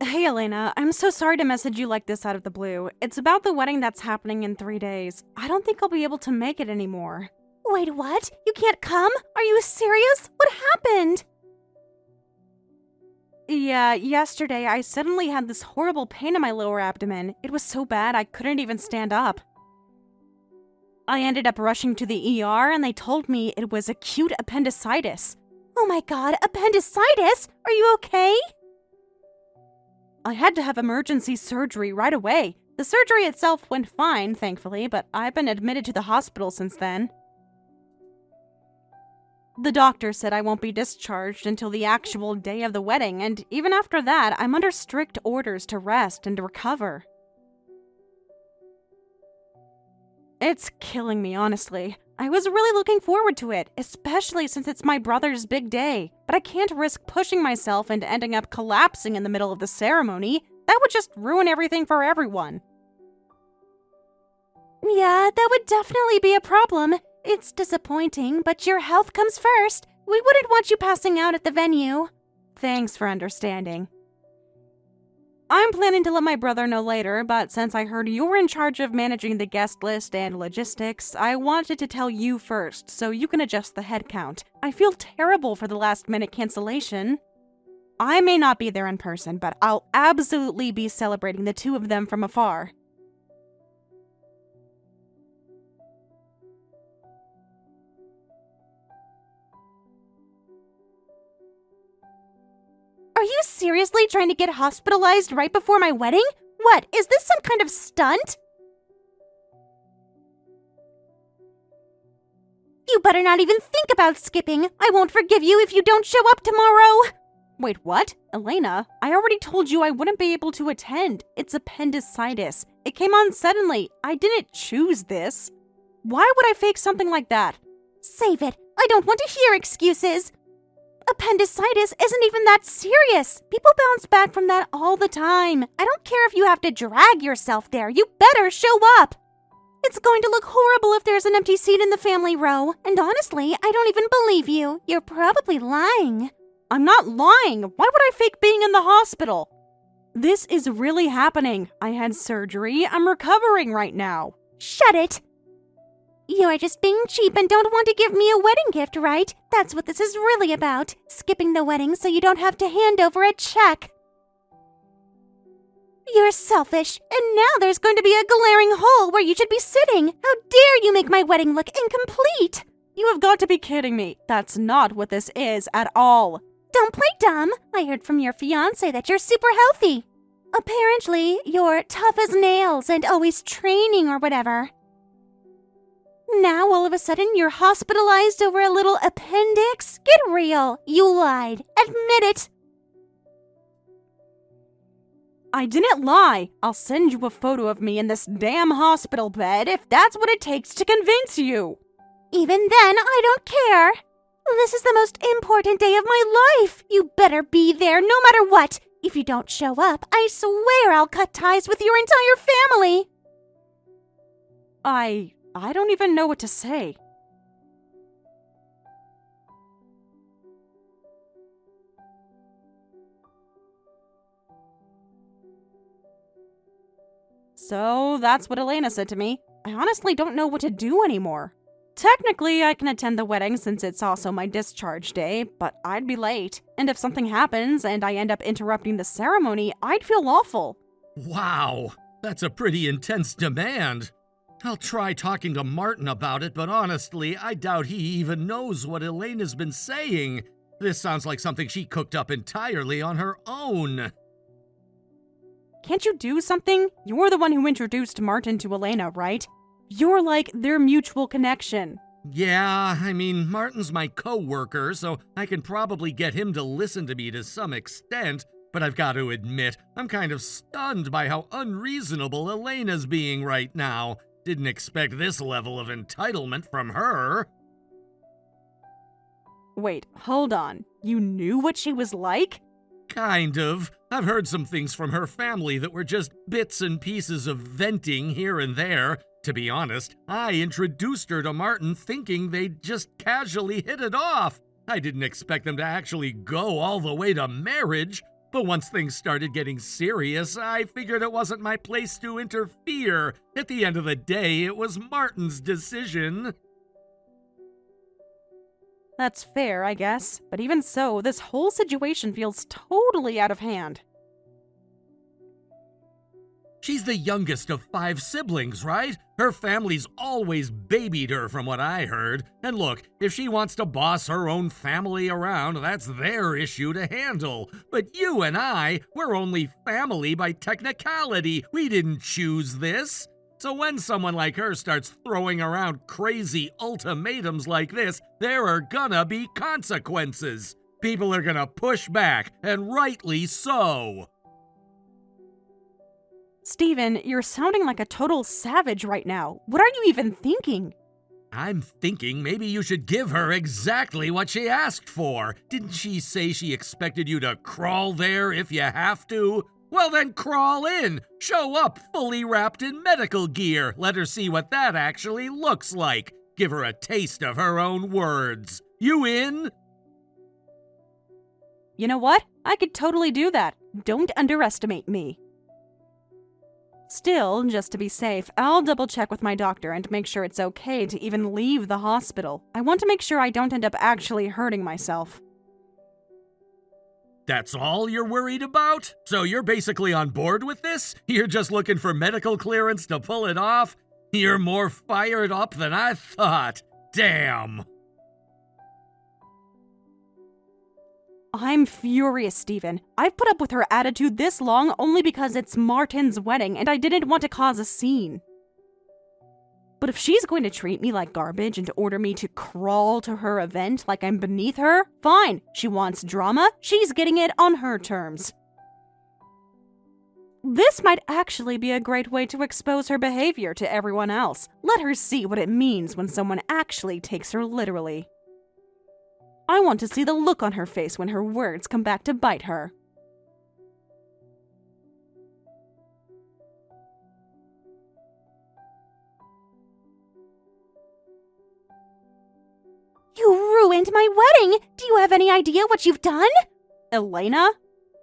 Hey Elena, I'm so sorry to message you like this out of the blue. It's about the wedding that's happening in 3 days. I don't think I'll be able to make it anymore. Wait, what? You can't come? Are you serious? What happened? Yeah, yesterday I suddenly had this horrible pain in my lower abdomen. It was so bad I couldn't even stand up. I ended up rushing to the ER and they told me it was acute appendicitis. Oh my god, appendicitis? Are you okay? I had to have emergency surgery right away. The surgery itself went fine, thankfully, but I've been admitted to the hospital since then. The doctor said I won't be discharged until the actual day of the wedding, and even after that, I'm under strict orders to rest and recover. It's killing me, honestly. I was really looking forward to it, especially since it's my brother's big day, but I can't risk pushing myself and ending up collapsing in the middle of the ceremony. That would just ruin everything for everyone. Yeah, that would definitely be a problem. It's disappointing, but your health comes first. We wouldn't want you passing out at the venue. Thanks for understanding. I'm planning to let my brother know later, but since I heard you were in charge of managing the guest list and logistics, I wanted to tell you first so you can adjust the head count. I feel terrible for the last-minute cancellation. I may not be there in person, but I'll absolutely be celebrating the two of them from afar. Are you seriously trying to get hospitalized right before my wedding? What, is this some kind of stunt? You better not even think about skipping. I won't forgive you if you don't show up tomorrow. Wait, what? Elena, I already told you I wouldn't be able to attend. It's appendicitis. It came on suddenly. I didn't choose this. Why would I fake something like that? Save it. I don't want to hear excuses. Appendicitis isn't even that serious. People bounce back from that all the time. I don't care if you have to drag yourself there. You better show up. It's going to look horrible if there's an empty seat in the family row. And honestly, I don't even believe you. You're probably lying. I'm not lying. Why would I fake being in the hospital? This is really happening. I had surgery. I'm recovering right now. Shut it. You're just being cheap and don't want to give me a wedding gift, right? That's what this is really about. Skipping the wedding so you don't have to hand over a check. You're selfish, and now there's going to be a glaring hole where you should be sitting. How dare you make my wedding look incomplete? You have got to be kidding me. That's not what this is at all. Don't play dumb. I heard from your fiancé that you're super healthy. Apparently, you're tough as nails and always training or whatever. Now, all of a sudden, you're hospitalized over a little appendix? Get real. You lied. Admit it. I didn't lie. I'll send you a photo of me in this damn hospital bed if that's what it takes to convince you. Even then, I don't care. This is the most important day of my life. You better be there no matter what. If you don't show up, I swear I'll cut ties with your entire family. I don't even know what to say. So that's what Elena said to me. I honestly don't know what to do anymore. Technically, I can attend the wedding since it's also my discharge day, but I'd be late. And if something happens and I end up interrupting the ceremony, I'd feel awful. Wow, that's a pretty intense demand. I'll try talking to Martin about it, but honestly, I doubt he even knows what Elena's been saying. This sounds like something she cooked up entirely on her own. Can't you do something? You're the one who introduced Martin to Elena, right? You're like their mutual connection. Yeah, I mean, Martin's my co-worker, so I can probably get him to listen to me to some extent, but I've got to admit, I'm kind of stunned by how unreasonable Elena's being right now. Didn't expect this level of entitlement from her. Wait, hold on. You knew what she was like? Kind of. I've heard some things from her family that were just bits and pieces of venting here and there. To be honest, I introduced her to Martin thinking they'd just casually hit it off. I didn't expect them to actually go all the way to marriage, but once things started getting serious, I figured it wasn't my place to interfere. At the end of the day, it was Martin's decision. That's fair, I guess. But even so, this whole situation feels totally out of hand. She's the youngest of 5 siblings, right? Her family's always babied her from what I heard. And look, if she wants to boss her own family around, that's their issue to handle. But you and I, we're only family by technicality. We didn't choose this. So when someone like her starts throwing around crazy ultimatums like this, there are gonna be consequences. People are gonna push back, and rightly so. Steven, you're sounding like a total savage right now. What are you even thinking? I'm thinking maybe you should give her exactly what she asked for. Didn't she say she expected you to crawl there if you have to? Well then crawl in! Show up fully wrapped in medical gear. Let her see what that actually looks like. Give her a taste of her own words. You in? You know what? I could totally do that. Don't underestimate me. Still, just to be safe, I'll double check with my doctor and make sure it's okay to even leave the hospital. I want to make sure I don't end up actually hurting myself. That's all you're worried about? So you're basically on board with this? You're just looking for medical clearance to pull it off? You're more fired up than I thought. Damn. I'm furious, Steven. I've put up with her attitude this long only because it's Martin's wedding and I didn't want to cause a scene. But if she's going to treat me like garbage and order me to crawl to her event like I'm beneath her, fine. She wants drama, she's getting it on her terms. This might actually be a great way to expose her behavior to everyone else. Let her see what it means when someone actually takes her literally. I want to see the look on her face when her words come back to bite her. You ruined my wedding! Do you have any idea what you've done? Elena?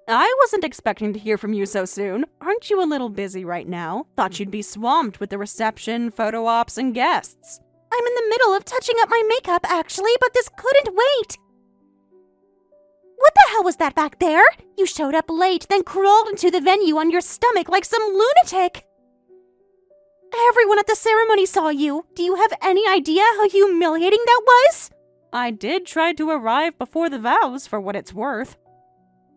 I wasn't expecting to hear from you so soon. Aren't you a little busy right now? Thought you'd be swamped with the reception, photo ops, and guests. I'm in the middle of touching up my makeup, actually, but this couldn't wait. What the hell was that back there? You showed up late, then crawled into the venue on your stomach like some lunatic. Everyone at the ceremony saw you. Do you have any idea how humiliating that was? I did try to arrive before the vows, for what it's worth.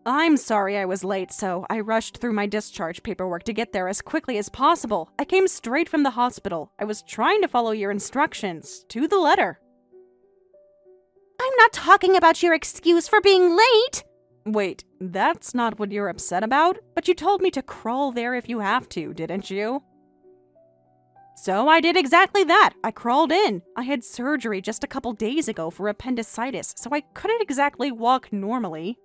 I'm sorry I was late, so I rushed through my discharge paperwork to get there as quickly as possible. I came straight from the hospital. I was trying to follow your instructions, to the letter. I'm not talking about your excuse for being late. Wait, that's not what you're upset about? But you told me to crawl there if you have to, didn't you? So I did exactly that. I crawled in. I had surgery just a couple days ago for appendicitis, so I couldn't exactly walk normally.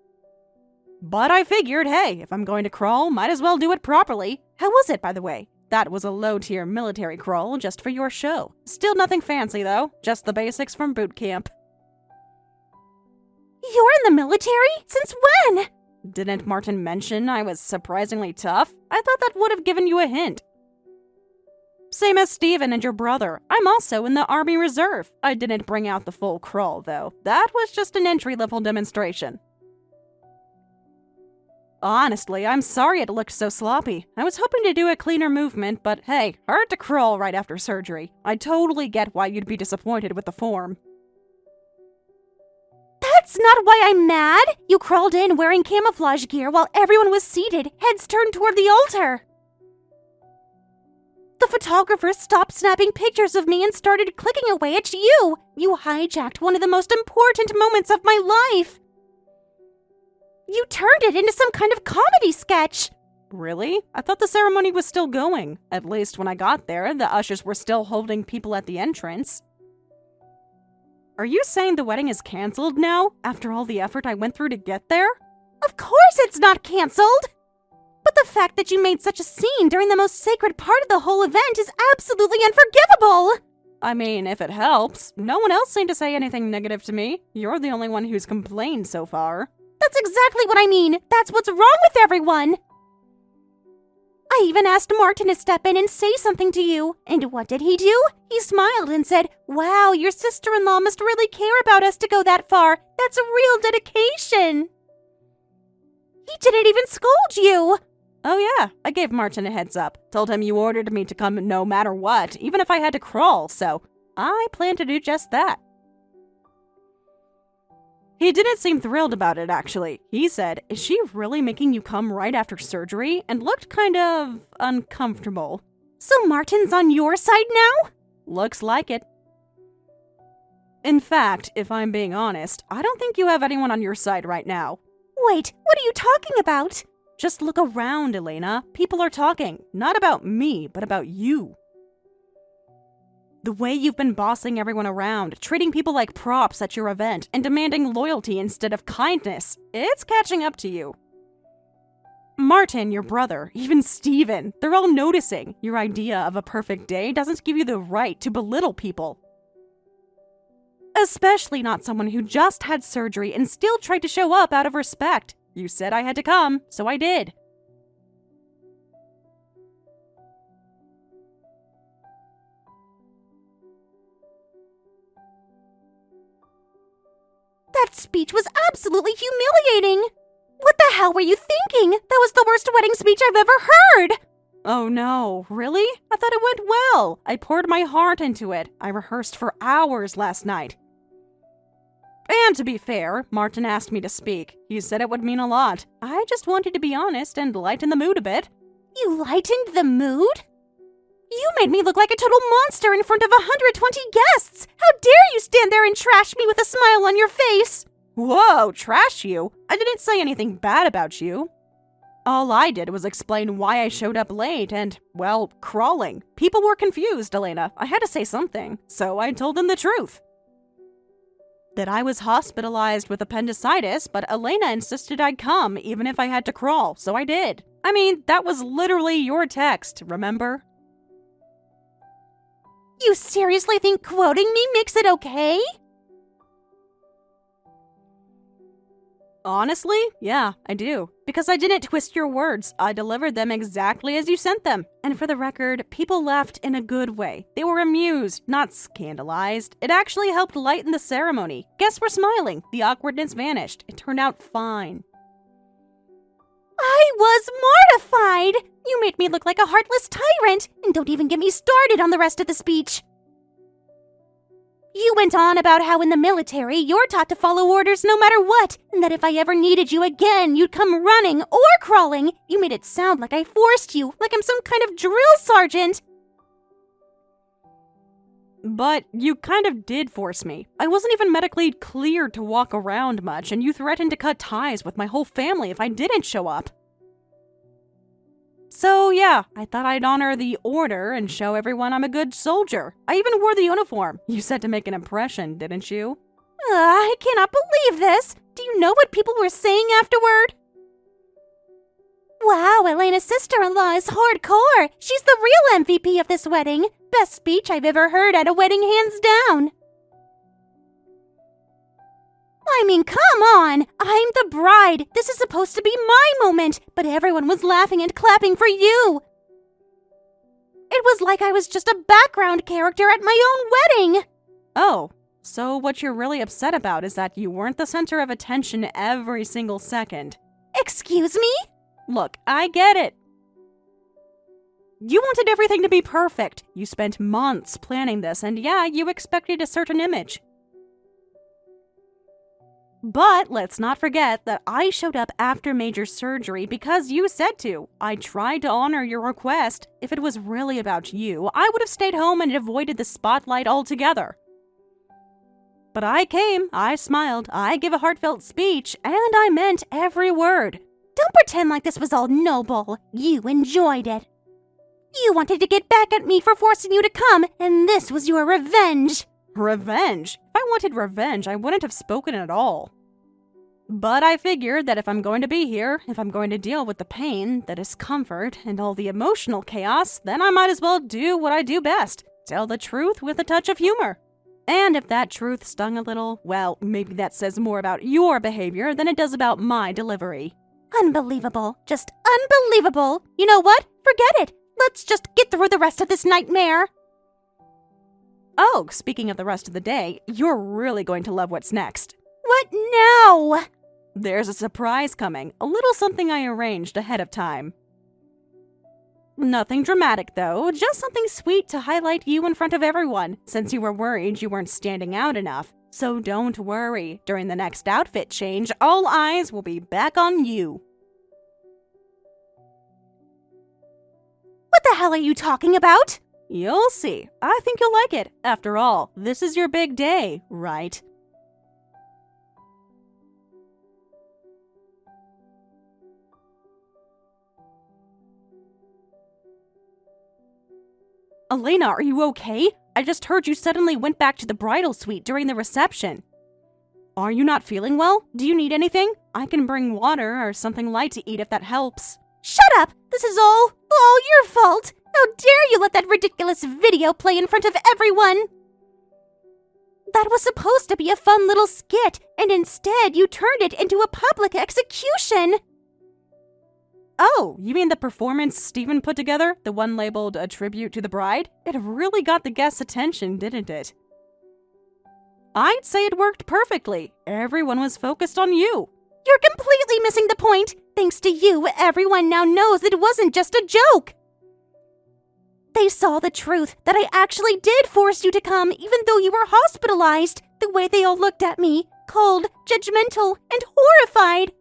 But I figured, hey, if I'm going to crawl, might as well do it properly. How was it, by the way? That was a low-tier military crawl just for your show. Still nothing fancy, though. Just the basics from boot camp. You're in the military? Since when? Didn't Martin mention I was surprisingly tough? I thought that would have given you a hint. Same as Steven and your brother. I'm also in the Army Reserve. I didn't bring out the full crawl, though. That was just an entry-level demonstration. Honestly, I'm sorry it looked so sloppy. I was hoping to do a cleaner movement, but hey, hard to crawl right after surgery. I totally get why you'd be disappointed with the form. That's not why I'm mad! You crawled in wearing camouflage gear while everyone was seated, heads turned toward the altar. The photographer stopped snapping pictures of me and started clicking away at you. You hijacked one of the most important moments of my life. You turned it into some kind of comedy sketch. Really? I thought the ceremony was still going. At least when I got there, the ushers were still holding people at the entrance. Are you saying the wedding is canceled now, after all the effort I went through to get there? Of course it's not canceled! But the fact that you made such a scene during the most sacred part of the whole event is absolutely unforgivable! I mean, if it helps. No one else seemed to say anything negative to me. You're the only one who's complained so far. That's exactly what I mean. That's what's wrong with everyone. I even asked Martin to step in and say something to you. And what did he do? He smiled and said, "Wow, your sister-in-law must really care about us to go that far. That's a real dedication." He didn't even scold you. Oh yeah, I gave Martin a heads up. Told him you ordered me to come no matter what, even if I had to crawl, so I plan to do just that. He didn't seem thrilled about it, actually. He said, "Is she really making you come right after surgery?" and looked kind of uncomfortable. So Martin's on your side now? Looks like it. In fact, if I'm being honest, I don't think you have anyone on your side right now. Wait, what are you talking about? Just look around, Elena. People are talking, not about me, but about you. The way you've been bossing everyone around, treating people like props at your event, and demanding loyalty instead of kindness, it's catching up to you. Martin, your brother, even Steven, they're all noticing. Your idea of a perfect day doesn't give you the right to belittle people. Especially not someone who just had surgery and still tried to show up out of respect. You said I had to come, so I did. That speech was absolutely humiliating. What the hell were you thinking? That was the worst wedding speech I've ever heard. Oh no, really? I thought it went well. I poured my heart into it. I rehearsed for hours last night. And to be fair, Martin asked me to speak. He said it would mean a lot. I just wanted to be honest and lighten the mood a bit. You lightened the mood? You made me look like a total monster in front of 120 guests! How dare you stand there and trash me with a smile on your face! Whoa, trash you? I didn't say anything bad about you. All I did was explain why I showed up late and, well, crawling. People were confused, Elena. I had to say something, so I told them the truth. That I was hospitalized with appendicitis, but Elena insisted I'd come even if I had to crawl, so I did. I mean, that was literally your text, remember? You seriously think quoting me makes it okay? Honestly, yeah, I do. Because I didn't twist your words. I delivered them exactly as you sent them. And for the record, people left in a good way. They were amused, not scandalized. It actually helped lighten the ceremony. Guests were smiling. The awkwardness vanished. It turned out fine. I was mortified! You made me look like a heartless tyrant, and don't even get me started on the rest of the speech. You went on about how in the military you're taught to follow orders no matter what, and that if I ever needed you again, you'd come running or crawling. You made it sound like I forced you, like I'm some kind of drill sergeant. But you kind of did force me. I wasn't even medically cleared to walk around much, and you threatened to cut ties with my whole family if I didn't show up. So yeah, I thought I'd honor the order and show everyone I'm a good soldier. I even wore the uniform. You said to make an impression, didn't you? I cannot believe this. Do you know what people were saying afterward? Wow, Elena's sister-in-law is hardcore. She's the real MVP of this wedding. Best speech I've ever heard at a wedding, hands down. I mean, come on! I'm the bride! This is supposed to be my moment! But everyone was laughing and clapping for you! It was like I was just a background character at my own wedding! Oh, so what you're really upset about is that you weren't the center of attention every single second. Excuse me? Look, I get it. You wanted everything to be perfect. You spent months planning this, and yeah, you expected a certain image. But let's not forget that I showed up after major surgery because you said to. I tried to honor your request. If it was really about you, I would have stayed home and avoided the spotlight altogether. But I came, I smiled, I gave a heartfelt speech, and I meant every word. Don't pretend like this was all noble. You enjoyed it. You wanted to get back at me for forcing you to come, and this was your revenge. Revenge? If I wanted revenge, I wouldn't have spoken at all. But I figured that if I'm going to be here, if I'm going to deal with the pain, the discomfort, and all the emotional chaos, then I might as well do what I do best. Tell the truth with a touch of humor. And if that truth stung a little, well, maybe that says more about your behavior than it does about my delivery. Unbelievable. Just unbelievable. You know what? Forget it. Let's just get through the rest of this nightmare. Oh, speaking of the rest of the day, you're really going to love what's next. What now? There's a surprise coming, a little something I arranged ahead of time. Nothing dramatic, though, just something sweet to highlight you in front of everyone, since you were worried you weren't standing out enough. So don't worry, during the next outfit change, all eyes will be back on you. What the hell are you talking about? You'll see. I think you'll like it. After all, this is your big day, right? Elena, are you okay? I just heard you suddenly went back to the bridal suite during the reception. Are you not feeling well? Do you need anything? I can bring water or something light to eat if that helps. Shut up! This is all your fault! How dare you let that ridiculous video play in front of everyone? That was supposed to be a fun little skit, and instead you turned it into a public execution! Oh, you mean the performance Steven put together? The one labeled A Tribute to the Bride? It really got the guests' attention, didn't it? I'd say it worked perfectly. Everyone was focused on you. You're completely missing the point. Thanks to you, everyone now knows it wasn't just a joke. They saw the truth, that I actually did force you to come even though you were hospitalized. The way they all looked at me, cold, judgmental, and horrified.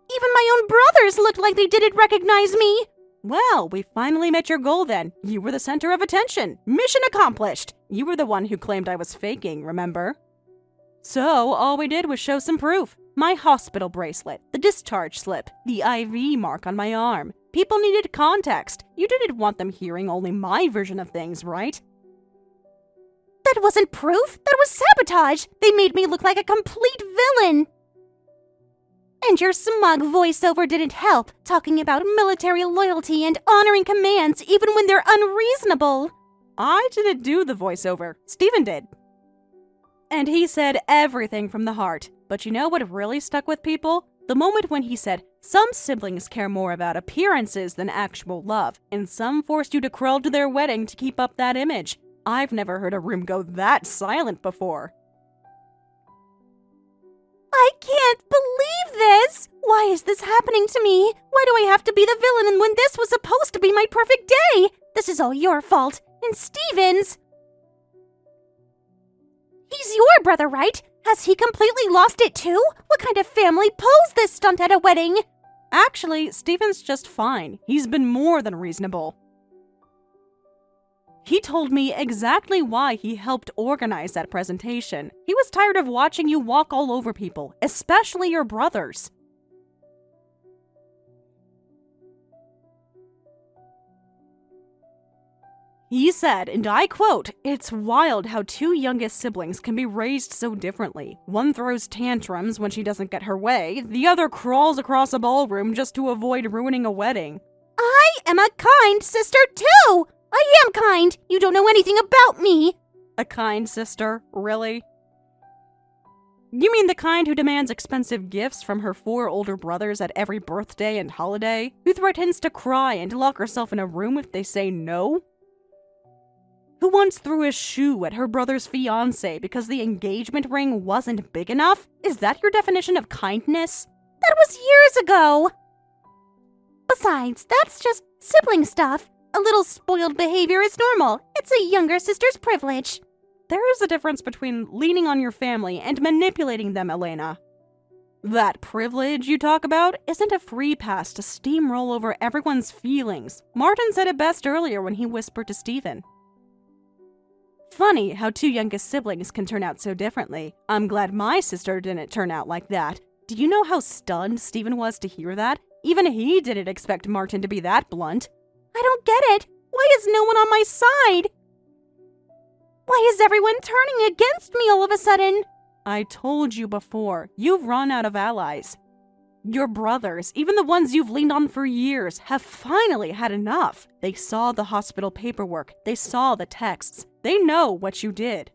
Even my own brothers looked like they didn't recognize me. Well, we finally met your goal then. You were the center of attention. Mission accomplished. You were the one who claimed I was faking, remember? So, all we did was show some proof. My hospital bracelet, the discharge slip, the IV mark on my arm. People needed context. You didn't want them hearing only my version of things, right? That wasn't proof. That was sabotage. They made me look like a complete villain. And your smug voiceover didn't help, talking about military loyalty and honoring commands even when they're unreasonable. I didn't do the voiceover. Steven did. And he said everything from the heart. But you know what really stuck with people? The moment when he said, some siblings care more about appearances than actual love, and some forced you to crawl to their wedding to keep up that image. I've never heard a room go that silent before. I can't believe this! Why is this happening to me? Why do I have to be the villain when this was supposed to be my perfect day? This is all your fault, and Steven's. He's your brother, right? Has he completely lost it too? What kind of family pulls this stunt at a wedding? Actually, Steven's just fine. He's been more than reasonable. He told me exactly why he helped organize that presentation. He was tired of watching you walk all over people, especially your brothers. He said, and I quote, "It's wild how two youngest siblings can be raised so differently. One throws tantrums when she doesn't get her way, the other crawls across a ballroom just to avoid ruining a wedding." I am a kind sister too! I am kind! You don't know anything about me! A kind sister? Really? You mean the kind who demands expensive gifts from her 4 older brothers at every birthday and holiday? Who threatens to cry and lock herself in a room if they say no? Who once threw a shoe at her brother's fiancé because the engagement ring wasn't big enough? Is that your definition of kindness? That was years ago! Besides, that's just sibling stuff. A little spoiled behavior is normal. It's a younger sister's privilege. There is a difference between leaning on your family and manipulating them, Elena. That privilege you talk about isn't a free pass to steamroll over everyone's feelings. Martin said it best earlier when he whispered to Steven. Funny how 2 youngest siblings can turn out so differently. I'm glad my sister didn't turn out like that. Do you know how stunned Steven was to hear that? Even he didn't expect Martin to be that blunt. I don't get it. Why is no one on my side? Why is everyone turning against me all of a sudden? I told you before, you've run out of allies. Your brothers, even the ones you've leaned on for years, have finally had enough. They saw the hospital paperwork. They saw the texts. They know what you did.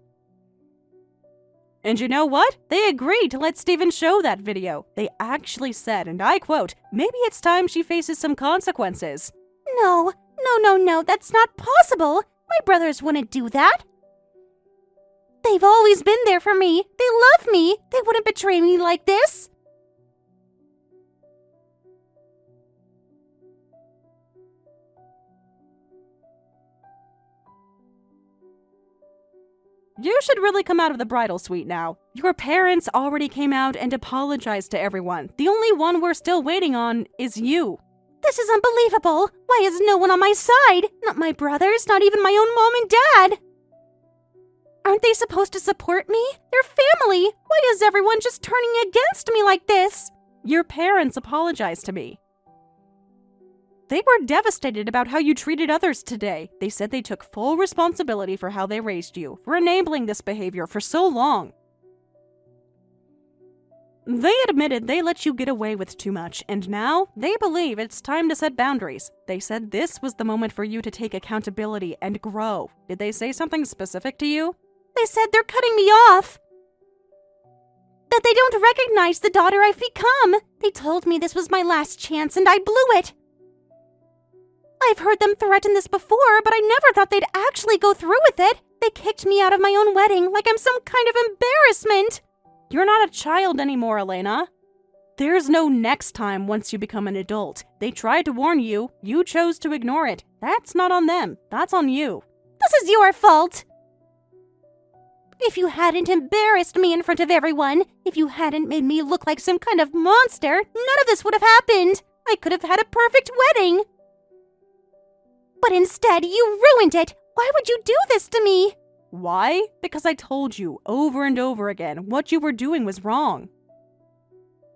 And you know what? They agreed to let Steven show that video. They actually said, and I quote, "Maybe it's time she faces some consequences." No, that's not possible. My brothers wouldn't do that. They've always been there for me. They love me. They wouldn't betray me like this. You should really come out of the bridal suite now. Your parents already came out and apologized to everyone. The only one we're still waiting on is you. This is unbelievable. Why is no one on my side? Not my brothers, not even my own mom and dad. Aren't they supposed to support me? They're family. Why is everyone just turning against me like this? Your parents apologized to me. They were devastated about how you treated others today. They said they took full responsibility for how they raised you, for enabling this behavior for so long. They admitted they let you get away with too much, and now they believe it's time to set boundaries. They said this was the moment for you to take accountability and grow. Did they say something specific to you? They said they're cutting me off. That they don't recognize the daughter I've become. They told me this was my last chance and I blew it. I've heard them threaten this before, but I never thought they'd actually go through with it. They kicked me out of my own wedding like I'm some kind of embarrassment. You're not a child anymore, Elena. There's no next time once you become an adult. They tried to warn you. You chose to ignore it. That's not on them. That's on you. This is your fault. If you hadn't embarrassed me in front of everyone, if you hadn't made me look like some kind of monster, none of this would have happened. I could have had a perfect wedding. But instead, you ruined it. Why would you do this to me? Why? Because I told you over and over again what you were doing was wrong.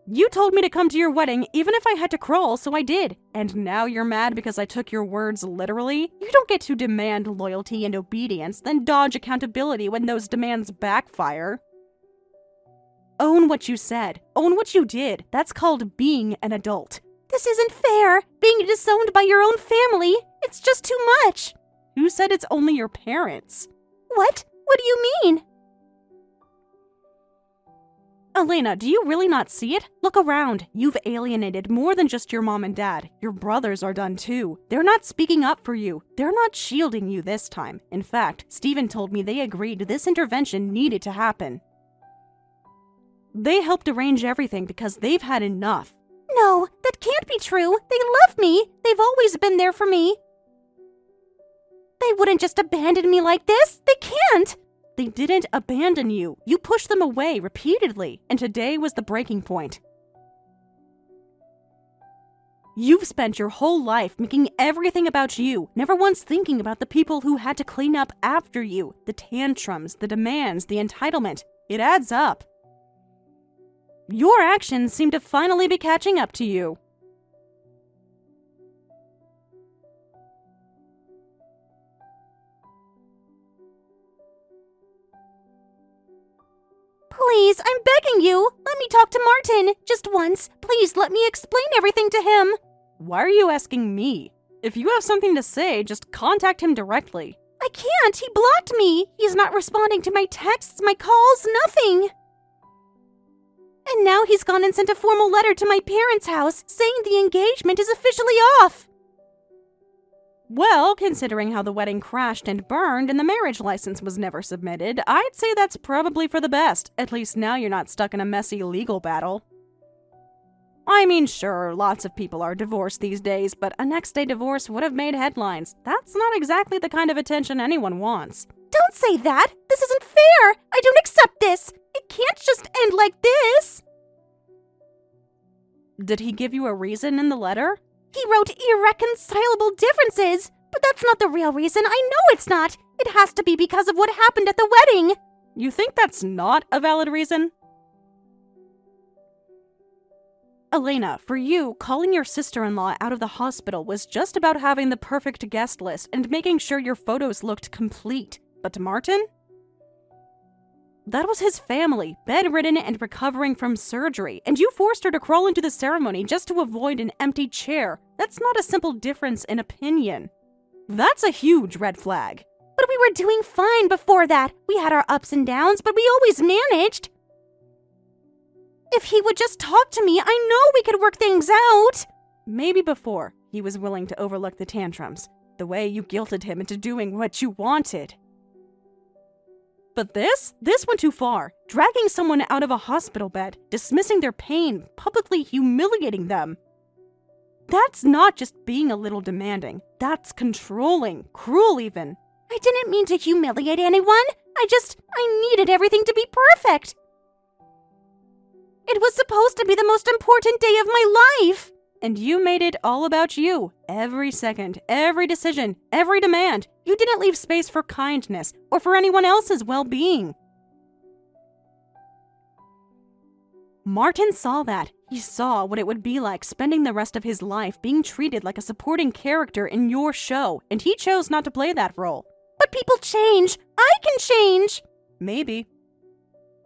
You told me to come to your wedding even if I had to crawl, so I did. And now you're mad because I took your words literally? You don't get to demand loyalty and obedience, then dodge accountability when those demands backfire. Own what you said. Own what you did. That's called being an adult. This isn't fair. Being disowned by your own family. It's just too much. Who said it's only your parents? What? What do you mean? Elena, do you really not see it? Look around. You've alienated more than just your mom and dad. Your brothers are done too. They're not speaking up for you. They're not shielding you this time. In fact, Steven told me they agreed this intervention needed to happen. They helped arrange everything because they've had enough. No, that can't be true. They love me. They've always been there for me. They wouldn't just abandon me like this. They can't. They didn't abandon you. You pushed them away repeatedly, and today was the breaking point. You've spent your whole life making everything about you, never once thinking about the people who had to clean up after you, the tantrums, the demands, the entitlement. It adds up. Your actions seem to finally be catching up to you. Please, I'm begging you. Let me talk to Martin. Just once. Please let me explain everything to him. Why are you asking me? If you have something to say, just contact him directly. I can't. He blocked me. He's not responding to my texts, my calls, nothing. And now he's gone and sent a formal letter to my parents' house saying the engagement is officially off. Well, considering how the wedding crashed and burned and the marriage license was never submitted, I'd say that's probably for the best. At least now you're not stuck in a messy legal battle. I mean, sure, lots of people are divorced these days, but a next-day divorce would have made headlines. That's not exactly the kind of attention anyone wants. Don't say that! This isn't fair! I don't accept this! It can't just end like this! Did he give you a reason in the letter? He wrote irreconcilable differences, but that's not the real reason. I know it's not. It has to be because of what happened at the wedding. You think that's not a valid reason? Elena, for you, calling your sister-in-law out of the hospital was just about having the perfect guest list and making sure your photos looked complete. But to Martin? That was his family, bedridden and recovering from surgery, and you forced her to crawl into the ceremony just to avoid an empty chair. That's not a simple difference in opinion. That's a huge red flag. But we were doing fine before that. We had our ups and downs, but we always managed. If he would just talk to me, I know we could work things out. Maybe before he was willing to overlook the tantrums, the way you guilted him into doing what you wanted. But this went too far. Dragging someone out of a hospital bed, dismissing their pain, publicly humiliating them. That's not just being a little demanding. That's controlling, cruel even. I didn't mean to humiliate anyone. I needed everything to be perfect. It was supposed to be the most important day of my life. And you made it all about you. Every second, every decision, every demand. You didn't leave space for kindness or for anyone else's well-being. Martin saw that. He saw what it would be like spending the rest of his life being treated like a supporting character in your show, and he chose not to play that role. But people change. I can change. Maybe.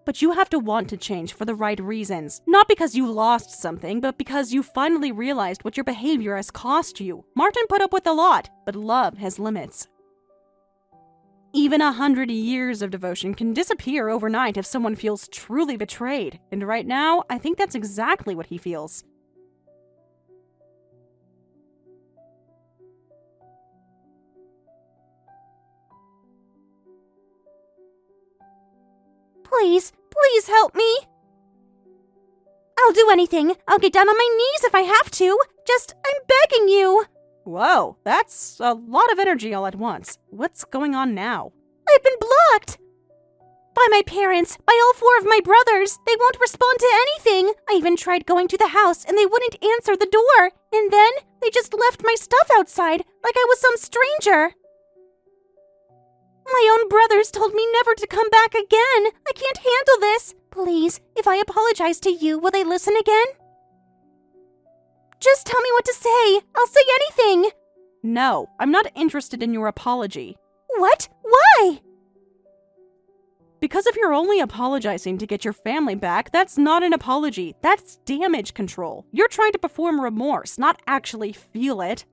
But you have to want to change for the right reasons. Not because you lost something, but because you finally realized what your behavior has cost you. Martin put up with a lot, but love has limits. Even 100 years of devotion can disappear overnight if someone feels truly betrayed. And right now, I think that's exactly what he feels. Please help me. I'll do anything. I'll get down on my knees if I have to. I'm begging you. Whoa, that's a lot of energy all at once. What's going on now? I've been blocked. By my parents, by all 4 of my brothers. They won't respond to anything. I even tried going to the house and they wouldn't answer the door. And then they just left my stuff outside like I was some stranger. My own brothers told me never to come back again. I can't handle this. Please, if I apologize to you, will they listen again? Just tell me what to say. I'll say anything. No, I'm not interested in your apology. What? Why? Because if you're only apologizing to get your family back, that's not an apology. That's damage control. You're trying to perform remorse, not actually feel it.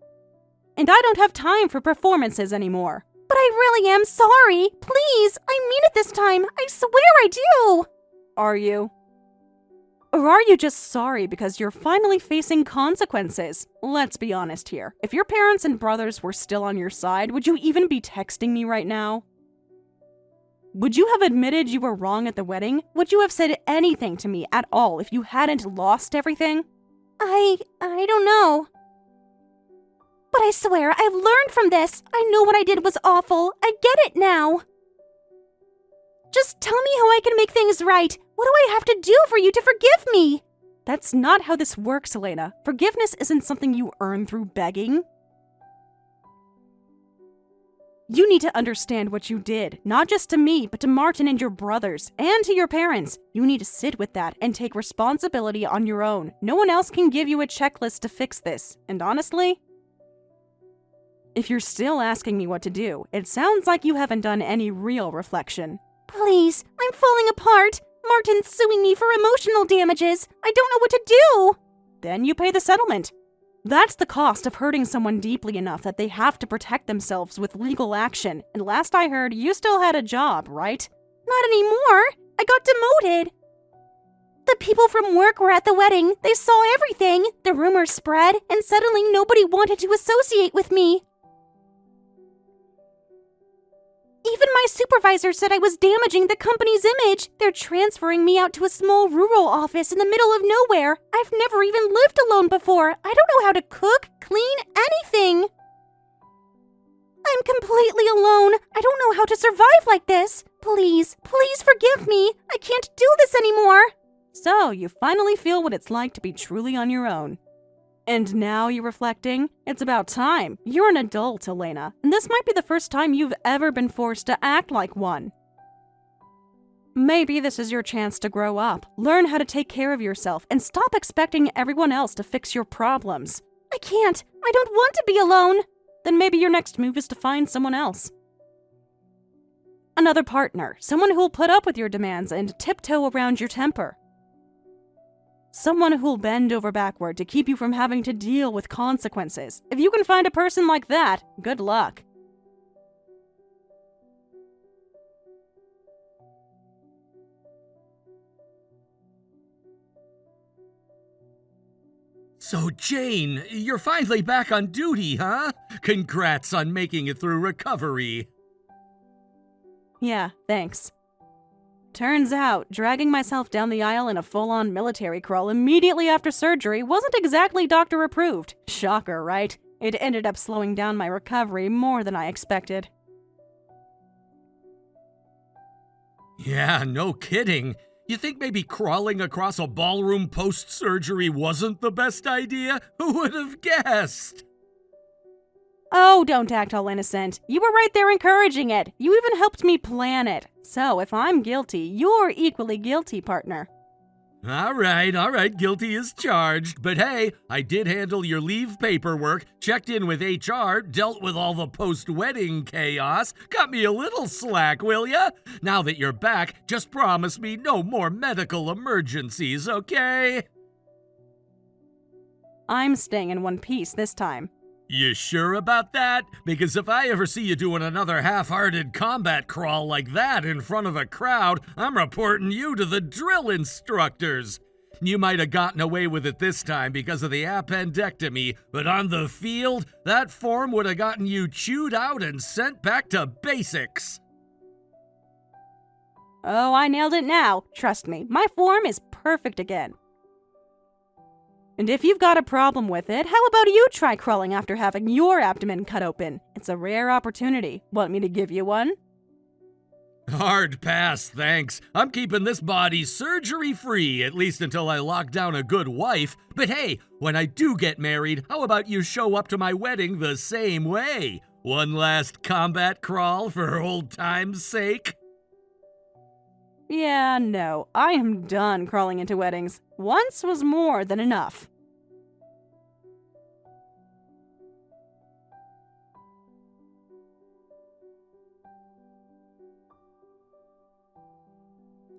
And I don't have time for performances anymore. But I really am sorry. Please, I mean it this time. I swear I do. Are you? Or are you just sorry because you're finally facing consequences? Let's be honest here. If your parents and brothers were still on your side, would you even be texting me right now? Would you have admitted you were wrong at the wedding? Would you have said anything to me at all if you hadn't lost everything? I don't know. But I swear, I've learned from this. I know what I did was awful. I get it now. Just tell me how I can make things right. What do I have to do for you to forgive me? That's not how this works, Elena. Forgiveness isn't something you earn through begging. You need to understand what you did, not just to me, but to Martin and your brothers, and to your parents. You need to sit with that and take responsibility on your own. No one else can give you a checklist to fix this. And honestly, if you're still asking me what to do, it sounds like you haven't done any real reflection. Please, I'm falling apart. Martin's suing me for emotional damages. I don't know what to do. Then you pay the settlement. That's the cost of hurting someone deeply enough that they have to protect themselves with legal action. And last I heard, you still had a job, right? Not anymore. I got demoted. The people from work were at the wedding. They saw everything. The rumors spread, and suddenly nobody wanted to associate with me. Even my supervisor said I was damaging the company's image. They're transferring me out to a small rural office in the middle of nowhere. I've never even lived alone before. I don't know how to cook, clean, anything. I'm completely alone. I don't know how to survive like this. Please forgive me. I can't do this anymore. So, you finally feel what it's like to be truly on your own. And now you're reflecting? It's about time. You're an adult, Elena, and this might be the first time you've ever been forced to act like one. Maybe this is your chance to grow up, learn how to take care of yourself, and stop expecting everyone else to fix your problems. I can't. I don't want to be alone. Then maybe your next move is to find someone else. Another partner, someone who'll put up with your demands and tiptoe around your temper. Someone who'll bend over backward to keep you from having to deal with consequences. If you can find a person like that, good luck. So, Jane, you're finally back on duty, huh? Congrats on making it through recovery. Yeah, thanks. Turns out, dragging myself down the aisle in a full-on military crawl immediately after surgery wasn't exactly doctor-approved. Shocker, right? It ended up slowing down my recovery more than I expected. Yeah, no kidding. You think maybe crawling across a ballroom post-surgery wasn't the best idea? Who would have guessed? Oh, don't act all innocent. You were right there encouraging it. You even helped me plan it. So if I'm guilty, you're equally guilty, partner. All right, guilty as charged. But hey, I did handle your leave paperwork, checked in with HR, dealt with all the post-wedding chaos. Cut me a little slack, will ya? Now that you're back, just promise me no more medical emergencies, okay? I'm staying in one piece this time. You sure about that? Because if I ever see you doing another half-hearted combat crawl like that in front of a crowd, I'm reporting you to the drill instructors. You might have gotten away with it this time because of the appendectomy, but on the field, that form would have gotten you chewed out and sent back to basics. Oh, I nailed it now. Trust me, my form is perfect again. And if you've got a problem with it, how about you try crawling after having your abdomen cut open? It's a rare opportunity. Want me to give you one? Hard pass, thanks. I'm keeping this body surgery-free, at least until I lock down a good wife. But hey, when I do get married, how about you show up to my wedding the same way? One last combat crawl for old time's sake? Yeah, no. I am done crawling into weddings. Once was more than enough.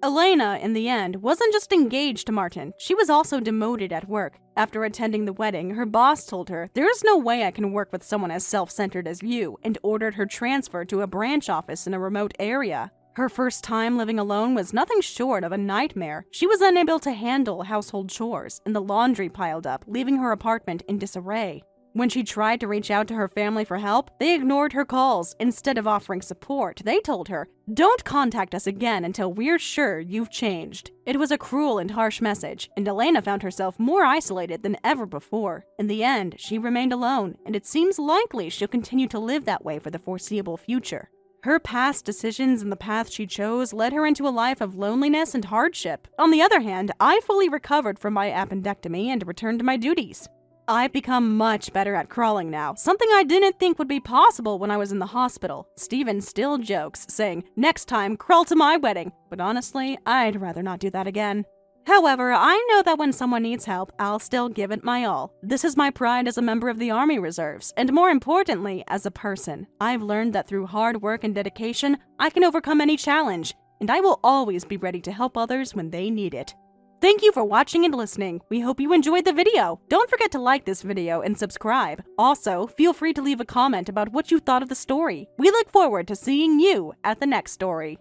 Elena, in the end, wasn't just engaged to Martin, she was also demoted at work. After attending the wedding, her boss told her, "There is no way I can work with someone as self-centered as you," and ordered her transferred to a branch office in a remote area. Her first time living alone was nothing short of a nightmare. She was unable to handle household chores, and the laundry piled up, leaving her apartment in disarray. When she tried to reach out to her family for help, they ignored her calls. Instead of offering support, they told her, "Don't contact us again until we're sure you've changed." It was a cruel and harsh message, and Elena found herself more isolated than ever before. In the end, she remained alone, and it seems likely she'll continue to live that way for the foreseeable future. Her past decisions and the path she chose led her into a life of loneliness and hardship. On the other hand, I fully recovered from my appendectomy and returned to my duties. I've become much better at crawling now, something I didn't think would be possible when I was in the hospital. Steven still jokes, saying, "Next time, crawl to my wedding." But honestly, I'd rather not do that again. However, I know that when someone needs help, I'll still give it my all. This is my pride as a member of the Army Reserves, and more importantly, as a person. I've learned that through hard work and dedication, I can overcome any challenge, and I will always be ready to help others when they need it. Thank you for watching and listening. We hope you enjoyed the video. Don't forget to like this video and subscribe. Also, feel free to leave a comment about what you thought of the story. We look forward to seeing you at the next story.